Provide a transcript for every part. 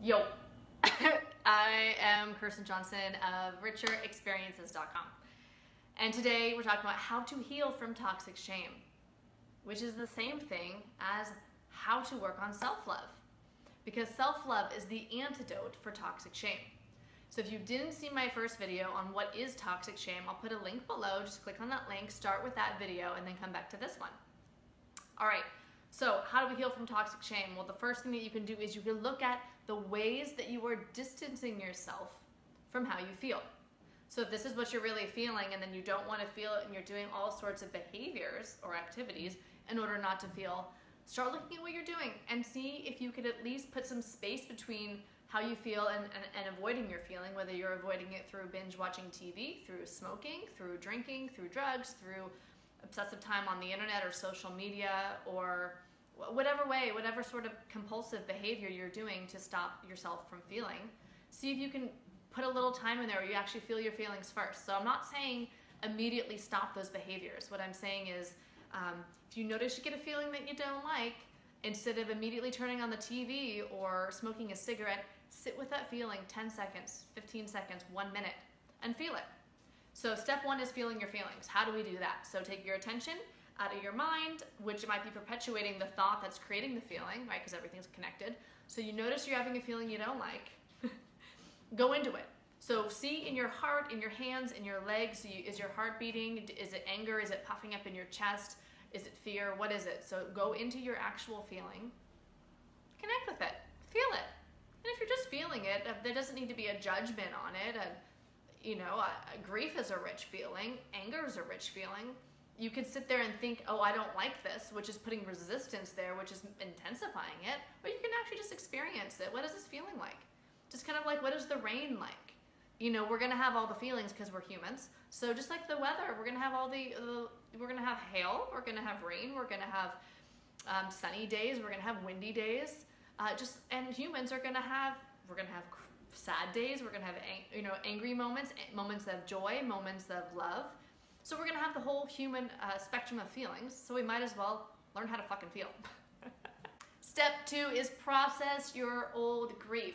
Yo, I am Kirsten Johnson of richerexperiences.com. And today we're talking about how to heal from toxic shame, which is the same thing as how to work on self-love. Because self-love is the antidote for toxic shame. So if you didn't see my first video on what is toxic shame, I'll put a link below. Just click on that link, start with that video, and then come back to this one. All right, so how do we heal from toxic shame? Well, the first thing that you can do is you can look at the ways that you are distancing yourself from how you feel. So if this is what you're really feeling and then you don't want to feel it and you're doing all sorts of behaviors or activities in order not to feel, start looking at what you're doing and see if you could at least put some space between how you feel and avoiding your feeling, whether you're avoiding it through binge watching TV, through smoking, through drinking, through drugs, through obsessive time on the internet or social media, or whatever way, whatever sort of compulsive behavior you're doing to stop yourself from feeling. See if you can put a little time in there where you actually feel your feelings first. So I'm not saying immediately stop those behaviors. What I'm saying is if you notice you get a feeling that you don't like, instead of immediately turning on the TV or smoking a cigarette, sit with that feeling 10 seconds, 15 seconds, 1 minute, and feel it. So step one is feeling your feelings. How do we do that? So take your attention out of your mind, which might be perpetuating the thought that's creating the feeling, right? Because everything's connected. So you notice you're having a feeling you don't like. Go into it. So see in your heart, in your hands, in your legs, is your heart beating? Is it anger? Is it puffing up in your chest? Is it fear? What is it? So go into your actual feeling. Connect with it. Feel it. And if you're just feeling it, there doesn't need to be a judgment on it. Grief is a rich feeling. Anger is a rich feeling. You could sit there and think, oh, I don't like this, which is putting resistance there, which is intensifying it. Or you can actually just experience it. What is this feeling like? Just kind of like, what is the rain like? You know, we're going to have all the feelings because we're humans. So just like the weather, we're going to have we're going to have hail, we're going to have rain, we're going to have sunny days, we're going to have windy days. And humans are going to have, we're going to have sad days, we're going to have angry moments, moments of joy, moments of love. So we're going to have the whole human spectrum of feelings. So we might as well learn how to fucking feel. Step two is process your old grief.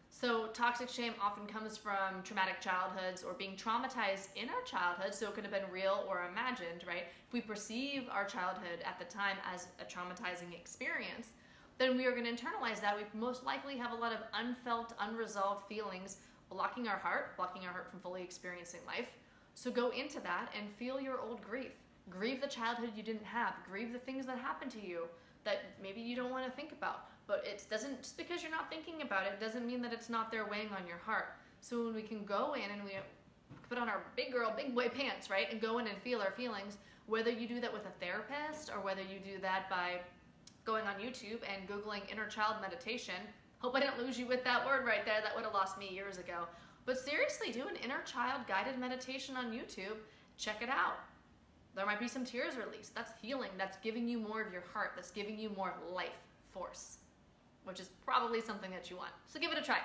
So toxic shame often comes from traumatic childhoods or being traumatized in our childhood, so it could have been real or imagined, right? If we perceive our childhood at the time as a traumatizing experience, then we are going to internalize that. We most likely have a lot of unfelt, unresolved feelings blocking our heart from fully experiencing life. So go into that and feel your old grief. Grieve the childhood you didn't have. Grieve the things that happened to you that maybe you don't want to think about. But it doesn't, just because you're not thinking about it, doesn't mean that it's not there weighing on your heart. So when we can go in and we put on our big girl, big boy pants, right? And go in and feel our feelings, whether you do that with a therapist or whether you do that by going on YouTube and Googling inner child meditation. Hope I didn't lose you with that word right there. That would have lost me years ago. But seriously, do an inner child guided meditation on YouTube. Check it out. There might be some tears released. That's healing. That's giving you more of your heart. That's giving you more life force, which is probably something that you want. So give it a try.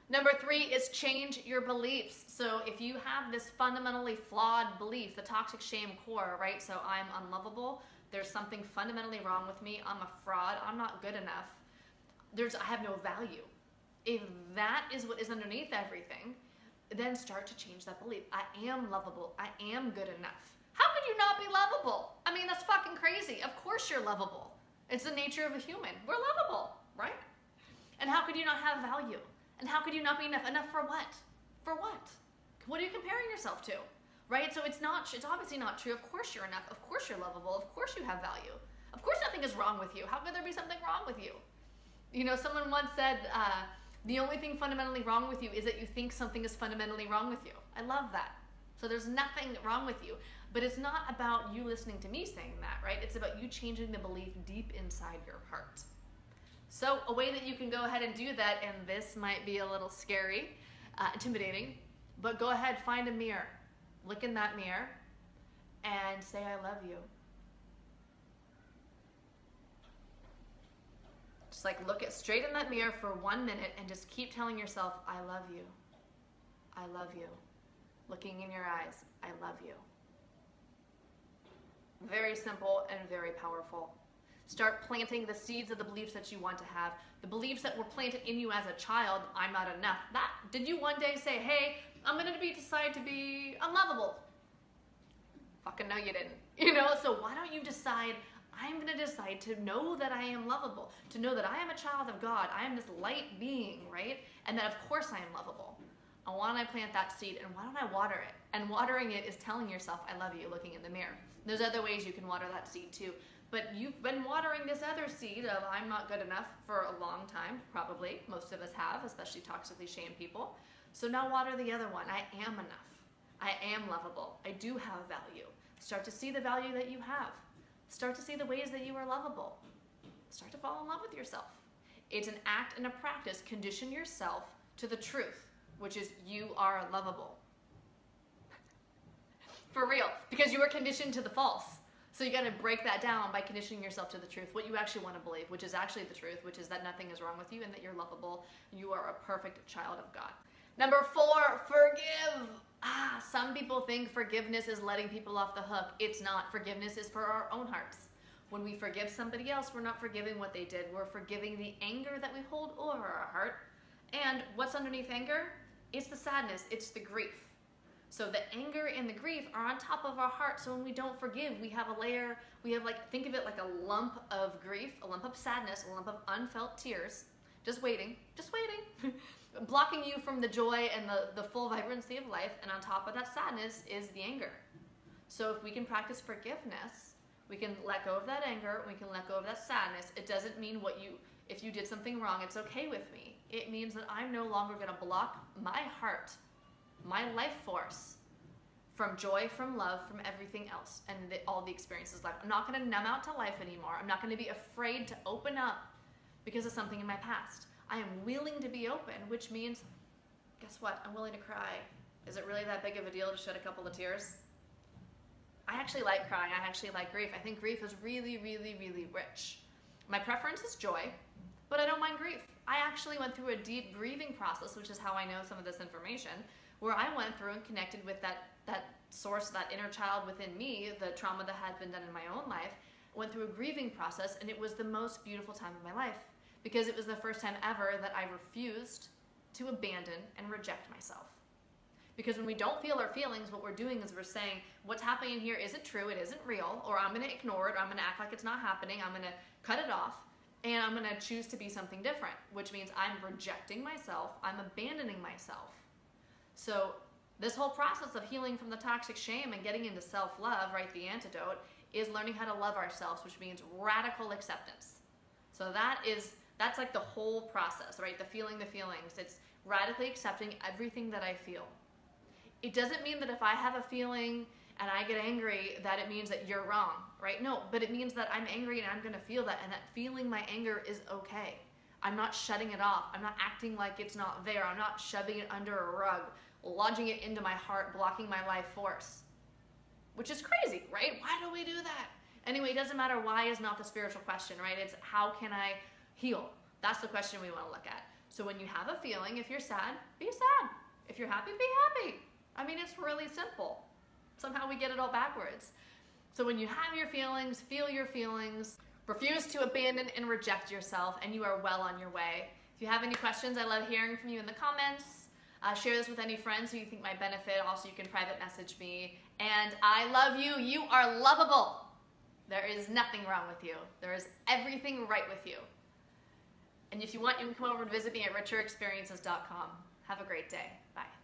Number three is change your beliefs. So if you have this fundamentally flawed belief, the toxic shame core, right? So I'm unlovable. There's something fundamentally wrong with me. I'm a fraud. I'm not good enough. I have no value. If that is what is underneath everything, then start to change that belief. I am lovable. I am good enough. How could you not be lovable? I mean, that's fucking crazy. Of course you're lovable. It's the nature of a human. We're lovable, right? And how could you not have value? And how could you not be enough? Enough for what? For what? What are you comparing yourself to? Right? So it's obviously not true. Of course you're enough. Of course you're lovable. Of course you have value. Of course nothing is wrong with you. How could there be something wrong with you? You know, someone once said, the only thing fundamentally wrong with you is that you think something is fundamentally wrong with you. I love that. So there's nothing wrong with you. But it's not about you listening to me saying that, right? It's about you changing the belief deep inside your heart. So a way that you can go ahead and do that, and this might be a little scary, intimidating, but go ahead, find a mirror. Look in that mirror and say, I love you. Just like look straight in that mirror for 1 minute and just keep telling yourself, I love you. I love you. Looking in your eyes, I love you. Very simple and very powerful. Start planting the seeds of the beliefs that you want to have, the beliefs that were planted in you as a child. I'm not enough. Did you one day say, hey, I'm going to decide to be unlovable? Fucking no, you didn't. So why don't you decide, I'm going to decide to know that I am lovable, to know that I am a child of God. I am this light being, right? And that of course I am lovable. And why don't I plant that seed, and why don't I water it? And watering it is telling yourself, I love you, looking in the mirror. There's other ways you can water that seed too. But you've been watering this other seed of I'm not good enough for a long time, probably. Most of us have, especially toxically shamed people. So now water the other one. I am enough. I am lovable. I do have value. Start to see the value that you have. Start to see the ways that you are lovable. Start to fall in love with yourself. It's an act and a practice. Condition yourself to the truth, which is you are lovable. For real, because you were conditioned to the false. So you got to break that down by conditioning yourself to the truth, what you actually want to believe, which is actually the truth, which is that nothing is wrong with you and that you're lovable. You are a perfect child of God. Number 4, forgive. Some people think forgiveness is letting people off the hook. It's not. Forgiveness is for our own hearts. When we forgive somebody else, we're not forgiving what they did. We're forgiving the anger that we hold over our heart. And what's underneath anger? It's the sadness. It's the grief. So the anger and the grief are on top of our heart. So when we don't forgive, we have a layer, think of it like a lump of grief, a lump of sadness, a lump of unfelt tears, just waiting, blocking you from the joy and the full vibrancy of life. And on top of that sadness is the anger. So if we can practice forgiveness, we can let go of that anger, we can let go of that sadness. It doesn't mean if you did something wrong, it's okay with me. It means that I'm no longer going to block my heart, my life force, from joy, from love, from everything else, and all the experiences of life. I'm not going to numb out to life anymore. I'm not going to be afraid to open up because of something in my past. I am willing to be open, which means, guess what? I'm willing to cry. Is it really that big of a deal to shed a couple of tears? I actually like crying. I actually like grief. I think grief is really, really, really rich. My preference is joy, but I don't mind grief. I actually went through a deep grieving process, which is how I know some of this information, where I went through and connected with that source, that inner child within me, the trauma that had been done in my own life, went through a grieving process, and it was the most beautiful time of my life because it was the first time ever that I refused to abandon and reject myself. Because when we don't feel our feelings, what we're doing is we're saying, what's happening here isn't true, it isn't real, or I'm going to ignore it, or I'm going to act like it's not happening, I'm going to cut it off, and I'm going to choose to be something different, which means I'm rejecting myself, I'm abandoning myself. So this whole process of healing from the toxic shame and getting into self-love, right, the antidote, is learning how to love ourselves, which means radical acceptance. So that's like the whole process, right? The feelings. It's radically accepting everything that I feel. It doesn't mean that if I have a feeling and I get angry that it means that you're wrong, right? No, but it means that I'm angry and I'm going to feel that, and that feeling my anger is okay. I'm not shutting it off. I'm not acting like it's not there. I'm not shoving it under a rug, lodging it into my heart, blocking my life force, which is crazy, right? Why do we do that? Anyway, it doesn't matter. Why is not the spiritual question, right? It's how can I heal? That's the question we want to look at. So when you have a feeling, if you're sad, be sad. If you're happy, be happy. I mean, it's really simple. Somehow we get it all backwards. So when you have your feelings, feel your feelings, refuse to abandon and reject yourself, and you are well on your way. If you have any questions, I love hearing from you in the comments. Share this with any friends who you think might benefit. Also, you can private message me. And I love you. You are lovable. There is nothing wrong with you. There is everything right with you. And if you want, you can come over and visit me at richerexperiences.com. Have a great day. Bye.